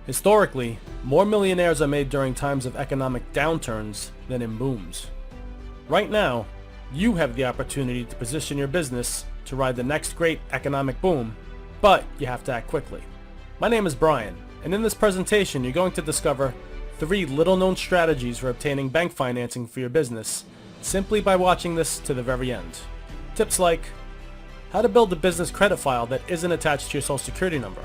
Historically, more millionaires are made during times of economic downturns than in booms. Right now, you have the opportunity to position your business to ride the next great economic boom, but you have to act quickly. My name is Brian, and in this presentation you're going to discover 3 little-known strategies for obtaining bank financing for your business simply by watching this to the very end. Tips like how to build a business credit file that isn't attached to your social security number,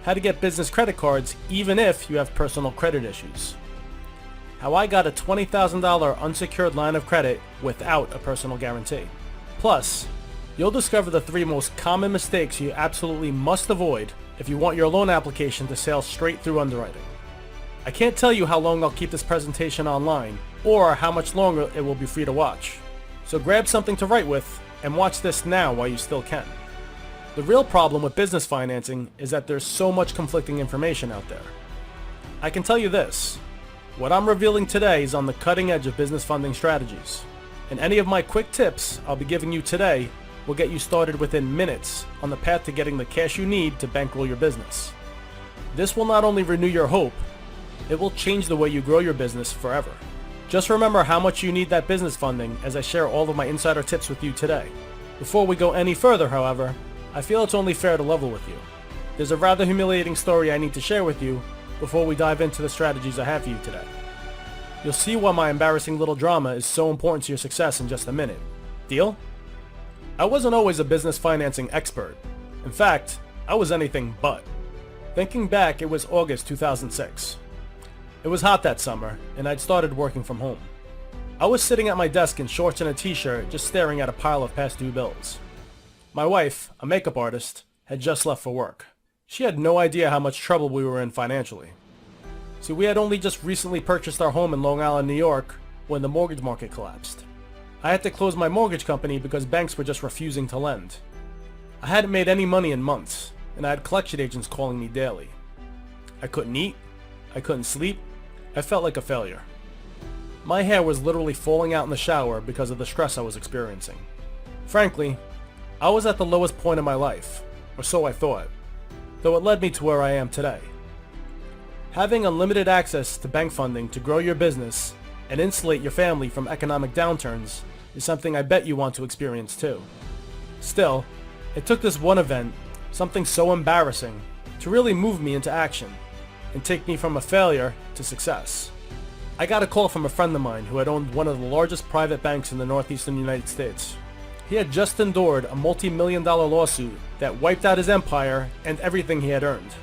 how to get business credit cards even if you have personal credit issues, how I got a $20,000 unsecured line of credit without a personal guarantee. Plus, you'll discover the 3 most common mistakes you absolutely must avoid if you want your loan application to sail straight through underwriting. I can't tell you how long I'll keep this presentation online or how much longer it will be free to watch. So grab something to write with and watch this now while you still can. The real problem with business financing is that there's so much conflicting information out there. I can tell you this, what I'm revealing today is on the cutting edge of business funding strategies, and any of my quick tips I'll be giving you today will get you started within minutes on the path to getting the cash you need to bankroll your business. This will not only renew your hope, it will change the way you grow your business forever. Just remember how much you need that business funding as I share all of my insider tips with you today. Before we go any further, however, I feel it's only fair to level with you. There's a rather humiliating story I need to share with you before we dive into the strategies I have for you today. You'll see why my embarrassing little drama is so important to your success in just a minute. Deal? I wasn't always a business financing expert. In fact, I was anything but. Thinking back, it was August 2006. It was hot that summer, and I'd started working from home. I was sitting at my desk in shorts and a t-shirt, just staring at a pile of past due bills. My wife, a makeup artist, had just left for work. She had no idea how much trouble we were in financially. See, we had only just recently purchased our home in Long Island, New York, when the mortgage market collapsed. I had to close my mortgage company because banks were just refusing to lend. I hadn't made any money in months, and I had collection agents calling me daily. I couldn't eat, I couldn't sleep, I felt like a failure. My hair was literally falling out in the shower because of the stress I was experiencing. Frankly, I was at the lowest point in my life, or so I thought, though it led me to where I am today. Having unlimited access to bank funding to grow your business and insulate your family from economic downturns is something I bet you want to experience too. Still, it took this one event, something so embarrassing, to really move me into action and take me from a failure to success. I got a call from a friend of mine who had owned one of the largest private banks in the northeastern United States. He had just endured a multi-million-dollar lawsuit that wiped out his empire and everything he had earned.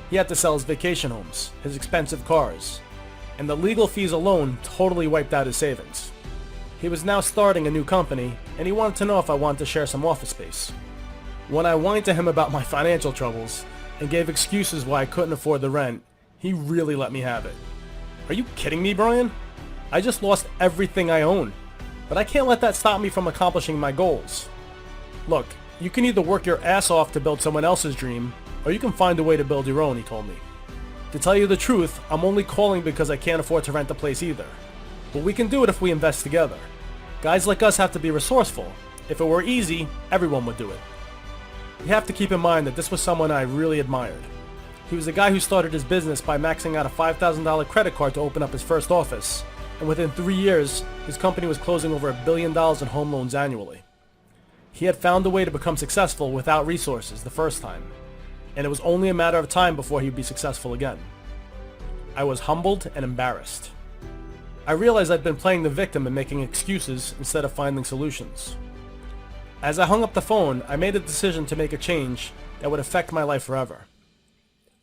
He had to sell his vacation homes, his expensive cars, and the legal fees alone totally wiped out his savings. He was now starting a new company, and he wanted to know if I wanted to share some office space. When I whined to him about my financial troubles and gave excuses why I couldn't afford the rent, he really let me have it. Are you kidding me, Brian? I just lost everything I own. But I can't let that stop me from accomplishing my goals. Look, you can either work your ass off to build someone else's dream, or you can find a way to build your own, he told me. To tell you the truth, I'm only calling because I can't afford to rent a place either. But we can do it if we invest together. Guys like us have to be resourceful. If it were easy, everyone would do it. You have to keep in mind that this was someone I really admired. He was a guy who started his business by maxing out a $5,000 credit card to open up his first office. And within 3 years, his company was closing over $1 billion in home loans annually. He had found a way to become successful without resources the first time, and it was only a matter of time before he'd be successful again. I was humbled and embarrassed. I realized I'd been playing the victim and making excuses instead of finding solutions. As I hung up the phone, I made a decision to make a change that would affect my life forever.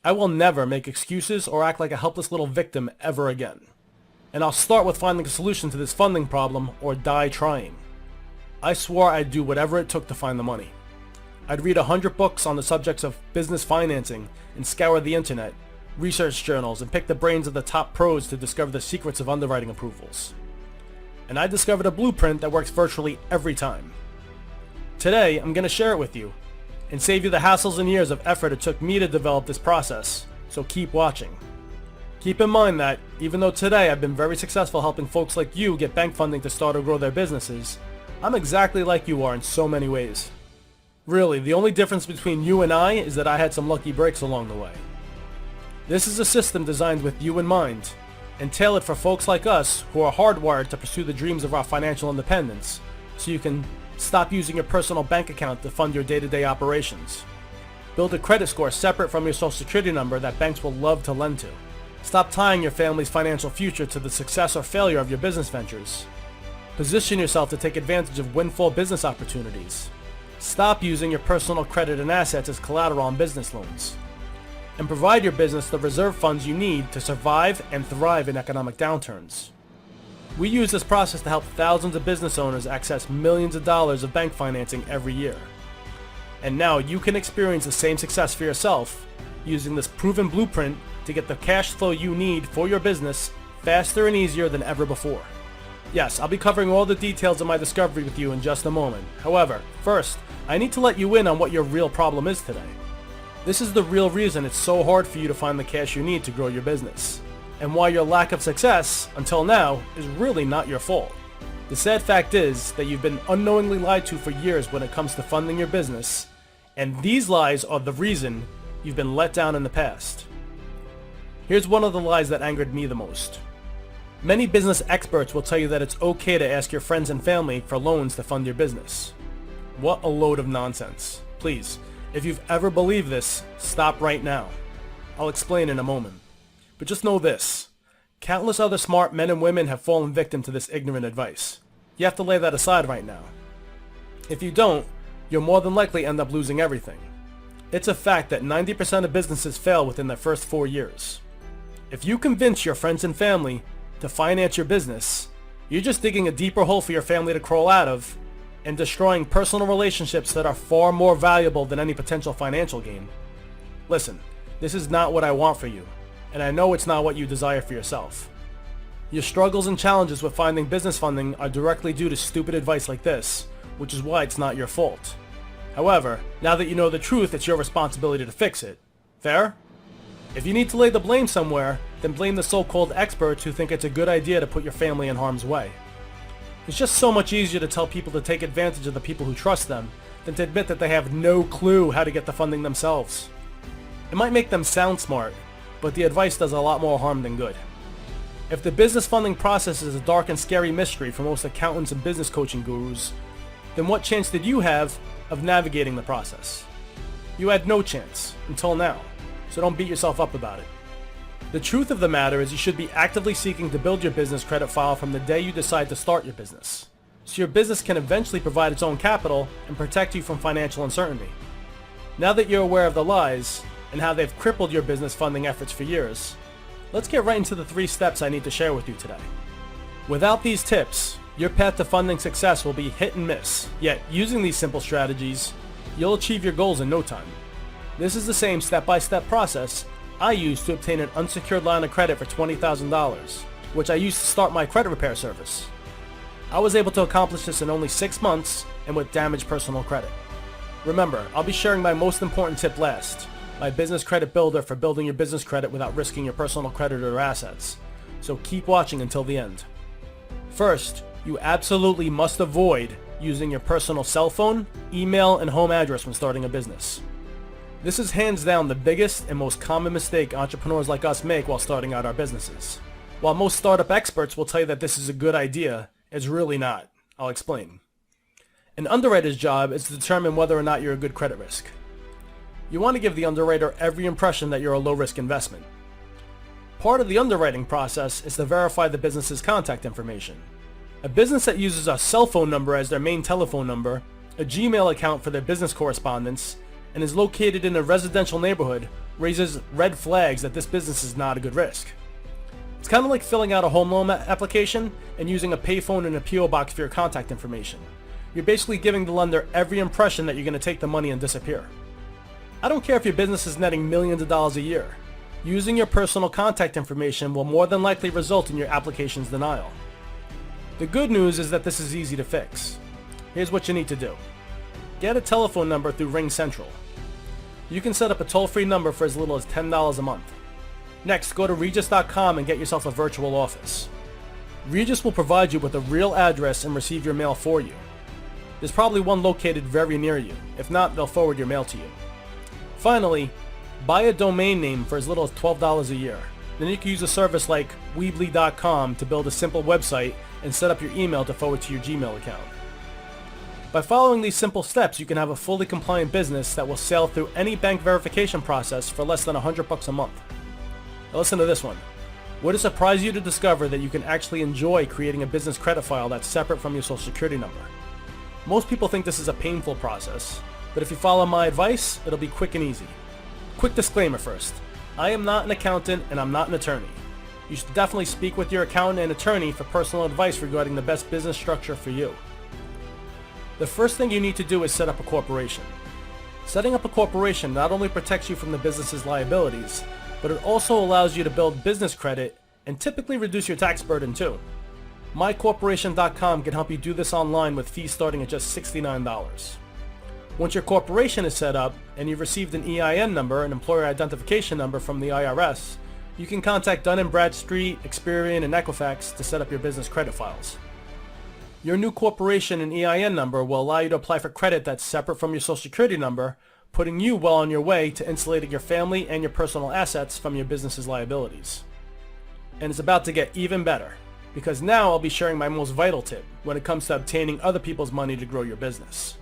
I will never make excuses or act like a helpless little victim ever again. And I'll start with finding a solution to this funding problem or die trying. I swore I'd do whatever it took to find the money. I'd read 100 books on the subjects of business financing and scour the internet, research journals, and pick the brains of the top pros to discover the secrets of underwriting approvals. And I discovered a blueprint that works virtually every time. Today, I'm going to share it with you and save you the hassles and years of effort it took me to develop this process, so keep watching. Keep in mind that, even though today I've been very successful helping folks like you get bank funding to start or grow their businesses, I'm exactly like you are in so many ways. Really, the only difference between you and I is that I had some lucky breaks along the way. This is a system designed with you in mind and tailored for folks like us who are hardwired to pursue the dreams of our financial independence, so you can stop using your personal bank account to fund your day-to-day operations. Build a credit score separate from your social security number that banks will love to lend to. Stop tying your family's financial future to the success or failure of your business ventures. Position yourself to take advantage of windfall business opportunities. Stop using your personal credit and assets as collateral on business loans. And provide your business the reserve funds you need to survive and thrive in economic downturns. We use this process to help thousands of business owners access millions of dollars of bank financing every year. And now you can experience the same success for yourself using this proven blueprint to get the cash flow you need for your business faster and easier than ever before. Yes, I'll be covering all the details of my discovery with you in just a moment. However, first, I need to let you in on what your real problem is today. This is the real reason it's so hard for you to find the cash you need to grow your business, and why your lack of success, until now, is really not your fault. The sad fact is that you've been unknowingly lied to for years when it comes to funding your business, and these lies are the reason you've been let down in the past. Here's one of the lies that angered me the most. Many business experts will tell you that it's okay to ask your friends and family for loans to fund your business. What a load of nonsense. Please, if you've ever believed this, stop right now. I'll explain in a moment. But just know this. Countless other smart men and women have fallen victim to this ignorant advice. You have to lay that aside right now. If you don't, you'll more than likely end up losing everything. It's a fact that 90% of businesses fail within their first 4 years. If you convince your friends and family to finance your business, you're just digging a deeper hole for your family to crawl out of and destroying personal relationships that are far more valuable than any potential financial gain. Listen, this is not what I want for you, and I know it's not what you desire for yourself. Your struggles and challenges with finding business funding are directly due to stupid advice like this, which is why it's not your fault. However, now that you know the truth, it's your responsibility to fix it. Fair? If you need to lay the blame somewhere, then blame the so-called experts who think it's a good idea to put your family in harm's way. It's just so much easier to tell people to take advantage of the people who trust them than to admit that they have no clue how to get the funding themselves. It might make them sound smart, but the advice does a lot more harm than good. If the business funding process is a dark and scary mystery for most accountants and business coaching gurus, then what chance did you have of navigating the process? You had no chance, until now, so don't beat yourself up about it. The truth of the matter is you should be actively seeking to build your business credit file from the day you decide to start your business, so your business can eventually provide its own capital and protect you from financial uncertainty. Now that you're aware of the lies and how they've crippled your business funding efforts for years, let's get right into the 3 steps I need to share with you today. Without these tips, your path to funding success will be hit and miss, yet using these simple strategies, you'll achieve your goals in no time. This is the same step-by-step process I used to obtain an unsecured line of credit for $20,000, which I used to start my credit repair service. I was able to accomplish this in only 6 months and with damaged personal credit. Remember, I'll be sharing my most important tip last, my business credit builder for building your business credit without risking your personal credit or assets. So keep watching until the end. First, you absolutely must avoid using your personal cell phone, email, and home address when starting a business. This is hands down the biggest and most common mistake entrepreneurs like us make while starting out our businesses. While most startup experts will tell you that this is a good idea, it's really not. I'll explain. An underwriter's job is to determine whether or not you're a good credit risk. You want to give the underwriter every impression that you're a low-risk investment. Part of the underwriting process is to verify the business's contact information. A business that uses a cell phone number as their main telephone number, a Gmail account for their business correspondence, and is located in a residential neighborhood raises red flags that this business is not a good risk. It's kind of like filling out a home loan application and using a payphone and a PO box for your contact information. You're basically giving the lender every impression that you're going to take the money and disappear. I don't care if your business is netting millions of dollars a year. Using your personal contact information will more than likely result in your application's denial. The good news is that this is easy to fix. Here's what you need to do. Get a telephone number through RingCentral. You can set up a toll-free number for as little as $10 a month. Next, go to Regis.com and get yourself a virtual office. Regis will provide you with a real address and receive your mail for you. There's probably one located very near you. If not, they'll forward your mail to you. Finally, Buy a domain name for as little as $12 a year. Then you can use a service like Weebly.com to build a simple website and set up your email to forward to your Gmail account. By following these simple steps, you can have a fully compliant business that will sail through any bank verification process for less than $100 a month. Now listen to this one. Would it surprise you to discover that you can actually enjoy creating a business credit file that's separate from your social security number? Most people think this is a painful process, but if you follow my advice, it'll be quick and easy. Quick disclaimer first. I am not an accountant and I'm not an attorney. You should definitely speak with your accountant and attorney for personal advice regarding the best business structure for you. The first thing you need to do is set up a corporation. Setting up a corporation not only protects you from the business's liabilities, but it also allows you to build business credit and typically reduce your tax burden too. MyCorporation.com can help you do this online with fees starting at just $69. Once your corporation is set up and you've received an EIN number, an employer identification number from the IRS, you can contact Dun & Bradstreet, Experian, and Equifax to set up your business credit files. Your new corporation and EIN number will allow you to apply for credit that's separate from your social security number, putting you well on your way to insulating your family and your personal assets from your business's liabilities. And it's about to get even better, because now I'll be sharing my most vital tip when it comes to obtaining other people's money to grow your business.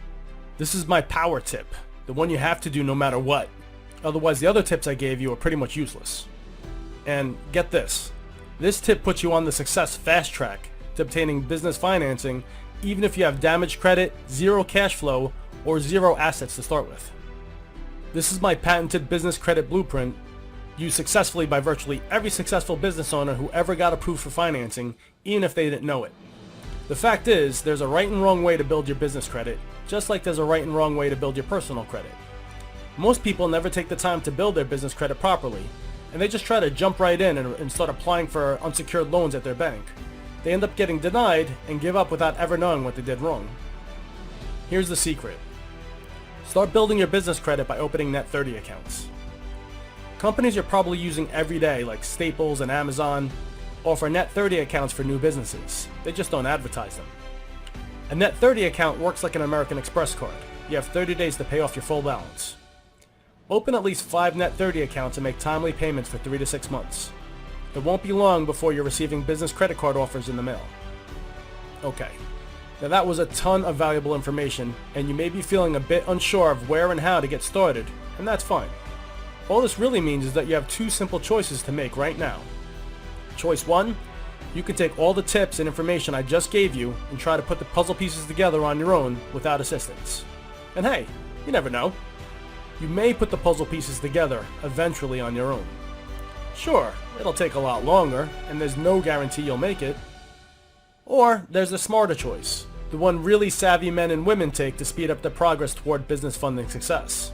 This is my power tip, the one you have to do no matter what. Otherwise, the other tips I gave you are pretty much useless. And get this tip puts you on the success fast track to obtaining business financing, even if you have damaged credit, zero cash flow, or zero assets to start with. This is my patented business credit blueprint, used successfully by virtually every successful business owner who ever got approved for financing, even if they didn't know it. The fact is, there's a right and wrong way to build your business credit, just like there's a right and wrong way to build your personal credit. Most people never take the time to build their business credit properly, and they just try to jump right in and start applying for unsecured loans at their bank. They end up getting denied and give up without ever knowing what they did wrong. Here's the secret. Start building your business credit by opening Net 30 accounts. Companies you're probably using every day, like Staples and Amazon, offer Net 30 accounts for new businesses. They just don't advertise them. A Net 30 account works like an American Express card. You have 30 days to pay off your full balance. Open at least 5 Net 30 accounts and make timely payments for 3 to 6 months. It won't be long before you're receiving business credit card offers in the mail. Okay, now that was a ton of valuable information, and you may be feeling a bit unsure of where and how to get started, and that's fine. All this really means is that you have 2 simple choices to make right now. Choice 1, you can take all the tips and information I just gave you and try to put the puzzle pieces together on your own without assistance. And hey, you never know. You may put the puzzle pieces together eventually on your own. Sure, it'll take a lot longer, and there's no guarantee you'll make it. Or there's the smarter choice, the one really savvy men and women take to speed up their progress toward business funding success.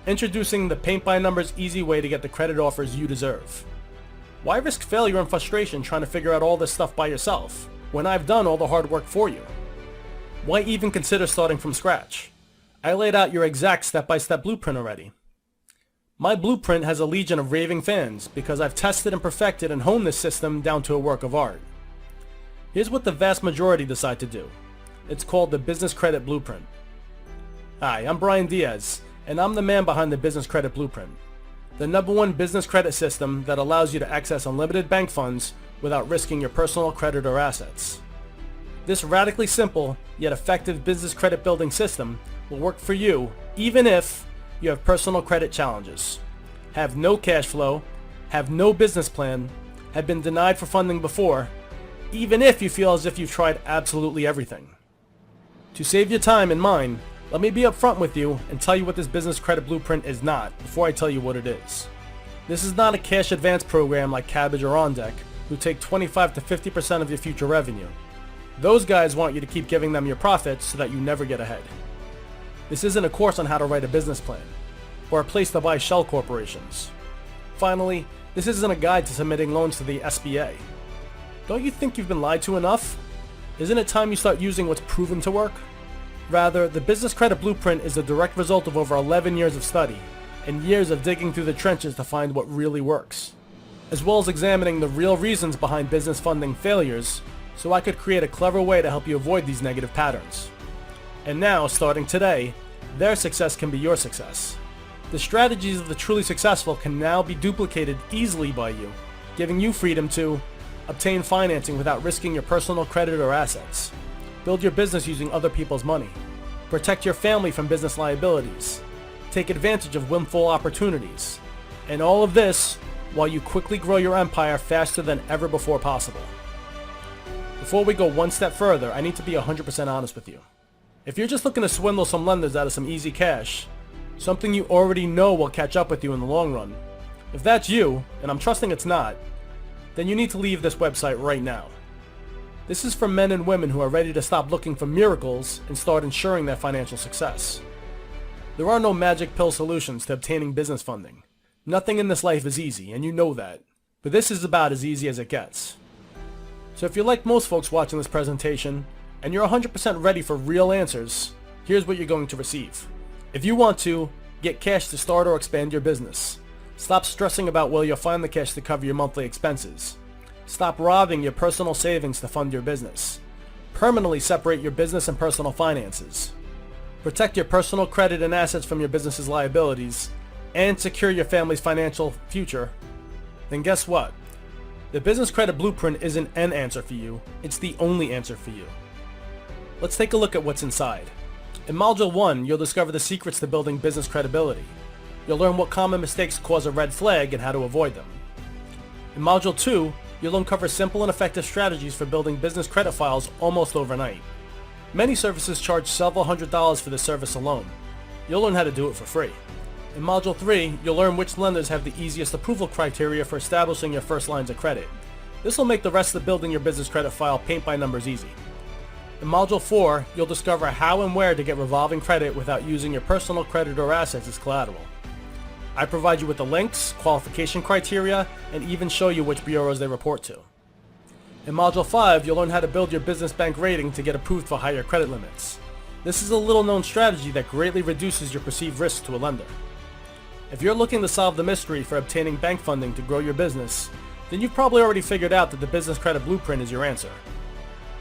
Introducing the paint-by-numbers easy way to get the credit offers you deserve. Why risk failure and frustration trying to figure out all this stuff by yourself, when I've done all the hard work for you? Why even consider starting from scratch? I laid out your exact step-by-step blueprint already. My blueprint has a legion of raving fans because I've tested and perfected and honed this system down to a work of art. Here's what the vast majority decide to do. It's called the Business Credit Blueprint. Hi, I'm Brian Diaz, and I'm the man behind the Business Credit Blueprint, the #1 business credit system that allows you to access unlimited bank funds without risking your personal credit or assets. This radically simple yet effective business credit building system will work for you even if you have personal credit challenges, have no cash flow, have no business plan, have been denied for funding before, even if you feel as if you've tried absolutely everything. To save your time and mine, let me be upfront with you and tell you what this business credit blueprint is not before I tell you what it is. This is not a cash advance program like Cabbage or OnDeck, who take 25 to 50% of your future revenue. Those guys want you to keep giving them your profits so that you never get ahead. This isn't a course on how to write a business plan, or a place to buy shell corporations. Finally, this isn't a guide to submitting loans to the SBA. Don't you think you've been lied to enough? Isn't it time you start using what's proven to work? Rather, the Business Credit Blueprint is a direct result of over 11 years of study, and years of digging through the trenches to find what really works, as well as examining the real reasons behind business funding failures, so I could create a clever way to help you avoid these negative patterns. And now, starting today, their success can be your success. The strategies of the truly successful can now be duplicated easily by you, giving you freedom to obtain financing without risking your personal credit or assets, build your business using other people's money, protect your family from business liabilities, take advantage of windfall opportunities, and all of this while you quickly grow your empire faster than ever before possible. Before we go one step further, I need to be 100% honest with you. If you're just looking to swindle some lenders out of some easy cash, something you already know will catch up with you in the long run, if that's you, and I'm trusting it's not, then you need to leave this website right now. This is for men and women who are ready to stop looking for miracles and start ensuring their financial success. There are no magic pill solutions to obtaining business funding. Nothing in this life is easy, and you know that. But this is about as easy as it gets. So if you're like most folks watching this presentation, and you're 100% ready for real answers, here's what you're going to receive. If you want to, get cash to start or expand your business. Stop stressing about where you'll find the cash to cover your monthly expenses. Stop robbing your personal savings to fund your business. Permanently separate your business and personal finances. Protect your personal credit and assets from your business's liabilities, and secure your family's financial future. Then guess what? The Business Credit Blueprint isn't an answer for you, it's the only answer for you. Let's take a look at what's inside. In Module 1, you'll discover the secrets to building business credibility. You'll learn what common mistakes cause a red flag and how to avoid them. In Module 2, you'll uncover simple and effective strategies for building business credit files almost overnight. Many services charge several $100s for this service alone. You'll learn how to do it for free. In Module 3, you'll learn which lenders have the easiest approval criteria for establishing your first lines of credit. This will make the rest of building your business credit file paint by numbers easy. In Module 4, you'll discover how and where to get revolving credit without using your personal credit or assets as collateral. I provide you with the links, qualification criteria, and even show you which bureaus they report to. In Module 5, you'll learn how to build your business bank rating to get approved for higher credit limits. This is a little-known strategy that greatly reduces your perceived risk to a lender. If you're looking to solve the mystery for obtaining bank funding to grow your business, then you've probably already figured out that the Business Credit Blueprint is your answer,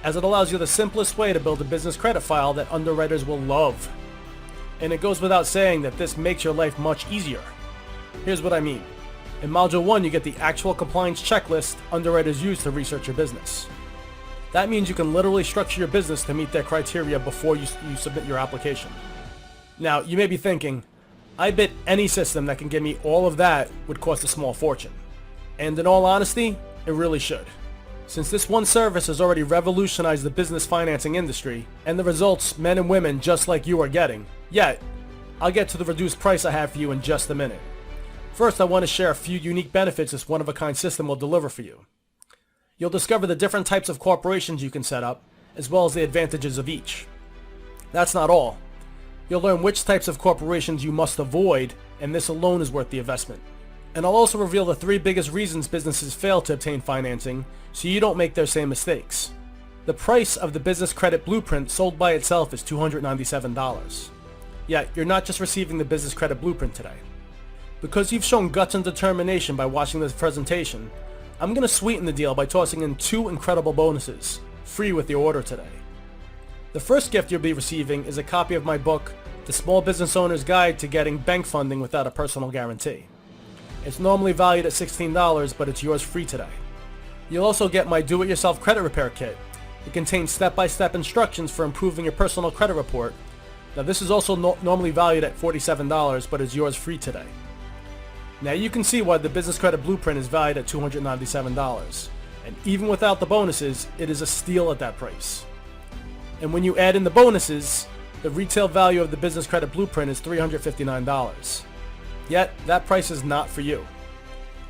as it allows you the simplest way to build a business credit file that underwriters will love. And it goes without saying that this makes your life much easier. Here's what I mean. In Module 1, you get the actual compliance checklist underwriters use to research your business. That means you can literally structure your business to meet their criteria before you submit your application. Now, you may be thinking, I bet any system that can give me all of that would cost a small fortune. And in all honesty, it really should. Since this one service has already revolutionized the business financing industry, and the results men and women just like you are getting, yet, I'll get to the reduced price I have for you in just a minute. First, I want to share a few unique benefits this one-of-a-kind system will deliver for you. You'll discover the different types of corporations you can set up, as well as the advantages of each. That's not all. You'll learn which types of corporations you must avoid, and this alone is worth the investment. And I'll also reveal the 3 biggest reasons businesses fail to obtain financing, so you don't make their same mistakes. The price of the Business Credit Blueprint sold by itself is $297. Yet, you're not just receiving the Business Credit Blueprint today. Because you've shown guts and determination by watching this presentation, I'm going to sweeten the deal by tossing in 2 incredible bonuses, free with your order today. The first gift you'll be receiving is a copy of my book, The Small Business Owner's Guide to Getting Bank Funding Without a Personal Guarantee. It's normally valued at $16, but it's yours free today. You'll also get my Do-It-Yourself Credit Repair Kit. It contains step-by-step instructions for improving your personal credit report. Now this is also normally valued at $47, but is yours free today. Now you can see why the Business Credit Blueprint is valued at $297. And even without the bonuses, it is a steal at that price. And when you add in the bonuses, the retail value of the Business Credit Blueprint is $359. Yet, that price is not for you.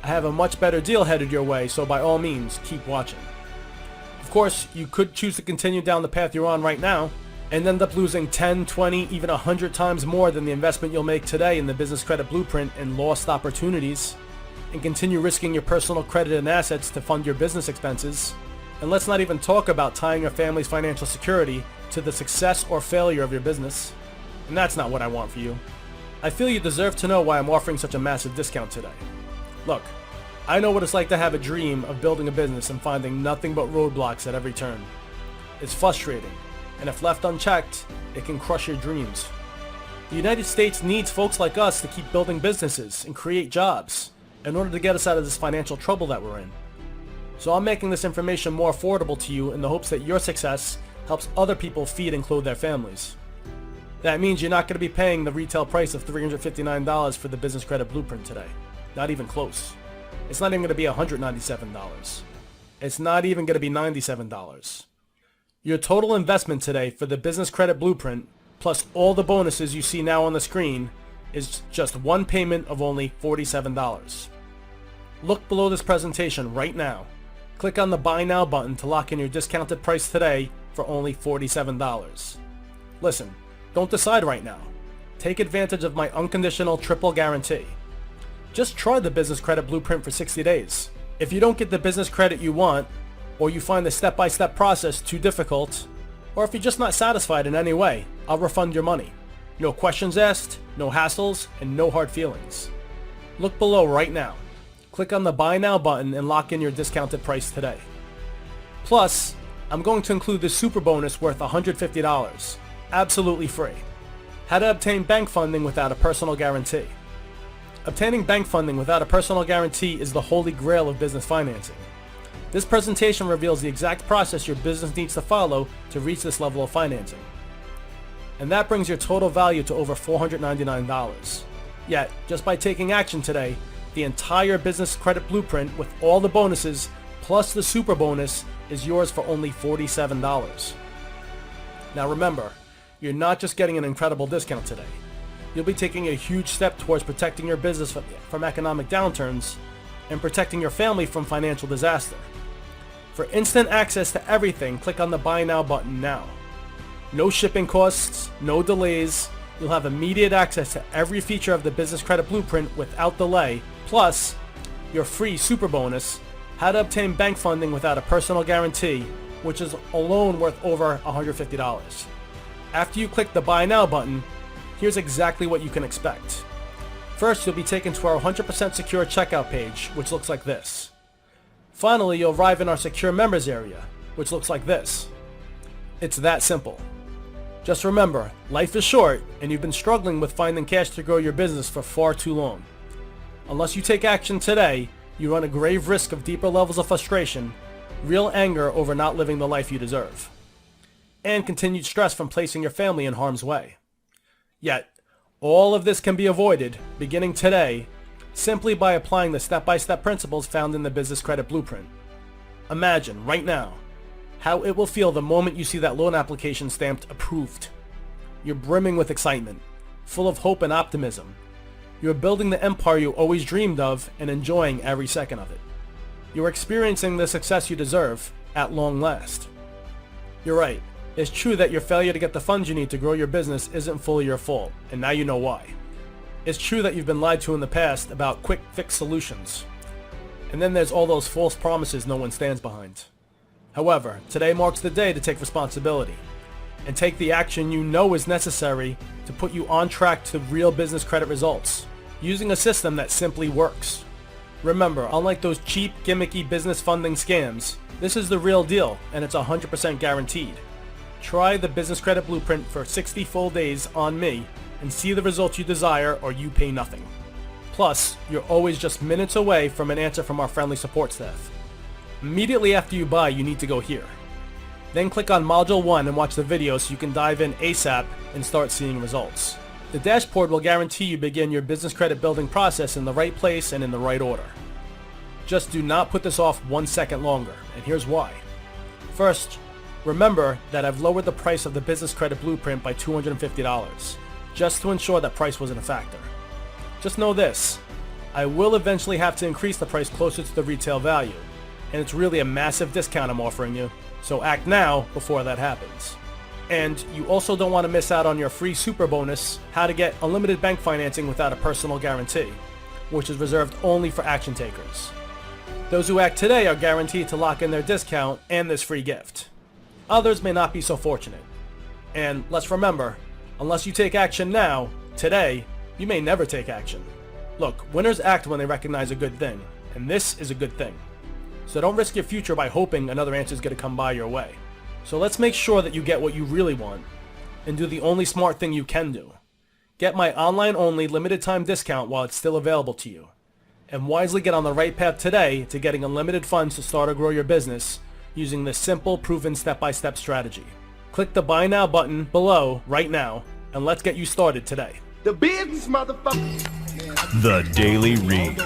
I have a much better deal headed your way, so by all means, keep watching. Of course, you could choose to continue down the path you're on right now, and end up losing 10, 20, even 100 times more than the investment you'll make today in the Business Credit Blueprint and lost opportunities, and continue risking your personal credit and assets to fund your business expenses. And let's not even talk about tying your family's financial security to the success or failure of your business. And that's not what I want for you. I feel you deserve to know why I'm offering such a massive discount today. Look, I know what it's like to have a dream of building a business and finding nothing but roadblocks at every turn. It's frustrating, and if left unchecked, it can crush your dreams. The United States needs folks like us to keep building businesses and create jobs in order to get us out of this financial trouble that we're in. So I'm making this information more affordable to you in the hopes that your success helps other people feed and clothe their families. That means you're not going to be paying the retail price of $359 for the business credit blueprint today. Not even close. It's not even going to be $197. It's not even going to be $97. Your total investment today for the business credit blueprint, plus all the bonuses you see now on the screen, is just one payment of only $47. Look below this presentation right now. Click on the Buy Now button to lock in your discounted price today for only $47. Listen, don't decide right now. Take advantage of my unconditional triple guarantee. Just try the business credit blueprint for 60 days. If you don't get the business credit you want, or you find the step-by-step process too difficult, or if you're just not satisfied in any way, I'll refund your money. No questions asked, no hassles, and no hard feelings. Look below right now. Click on the Buy Now button and lock in your discounted price today. Plus, I'm going to include the super bonus worth $150, absolutely free. How to obtain bank funding without a personal guarantee. Obtaining bank funding without a personal guarantee is the holy grail of business financing. This presentation reveals the exact process your business needs to follow to reach this level of financing. And that brings your total value to over $499. Yet, just by taking action today, the entire business credit blueprint with all the bonuses plus the super bonus is yours for only $47. Now remember, you're not just getting an incredible discount today. You'll be taking a huge step towards protecting your business from economic downturns and protecting your family from financial disaster. For instant access to everything, click on the Buy Now button now. No shipping costs, no delays. You'll have immediate access to every feature of the business credit blueprint without delay, plus your free super bonus, how to obtain bank funding without a personal guarantee, which is alone worth over $150. After you click the Buy Now button, here's exactly what you can expect. First, you'll be taken to our 100% secure checkout page, which looks like this. Finally, you'll arrive in our secure members area, which looks like this. It's that simple. Just remember, life is short, and you've been struggling with finding cash to grow your business for far too long. Unless you take action today, you run a grave risk of deeper levels of frustration, real anger over not living the life you deserve, and continued stress from placing your family in harm's way. Yet, all of this can be avoided, beginning today, simply by applying the step-by-step principles found in the business credit blueprint. Imagine, right now, how it will feel the moment you see that loan application stamped approved. You're brimming with excitement, full of hope and optimism. You're building the empire you always dreamed of and enjoying every second of it. You're experiencing the success you deserve at long last. You're right. It's true that your failure to get the funds you need to grow your business isn't fully your fault, and now you know why. It's true that you've been lied to in the past about quick fix solutions. And then there's all those false promises no one stands behind. However, today marks the day to take responsibility and take the action you know is necessary to put you on track to real business credit results, using a system that simply works. Remember, unlike those cheap, gimmicky business funding scams, this is the real deal, and it's 100% guaranteed. Try the business credit blueprint for 60 full days on me and see the results you desire, or you pay nothing. Plus, you're always just minutes away from an answer from our friendly support staff. Immediately after you buy, you need to go here. Then click on Module 1 and watch the video so you can dive in ASAP and start seeing results. The dashboard will guarantee you begin your business credit building process in the right place and in the right order. Just do not put this off 1 second longer, and here's why. First, remember that I've lowered the price of the business credit blueprint by $250, just to ensure that price wasn't a factor. Just know this, I will eventually have to increase the price closer to the retail value, and it's really a massive discount I'm offering you, so act now before that happens. And you also don't want to miss out on your free super bonus, how to get unlimited bank financing without a personal guarantee, which is reserved only for action takers. Those who act today are guaranteed to lock in their discount and this free gift. Others may not be so fortunate. And let's remember, unless you take action now, today, you may never take action. Look, winners act when they recognize a good thing, and this is a good thing. So don't risk your future by hoping another answer is going to come by your way. So let's make sure that you get what you really want, and do the only smart thing you can do. Get my online-only limited-time discount while it's still available to you. And wisely get on the right path today to getting unlimited funds to start or grow your business using this simple, proven step-by-step strategy. Click the Buy Now button below right now, and let's get you started today. The business, motherfucker. The Daily Read.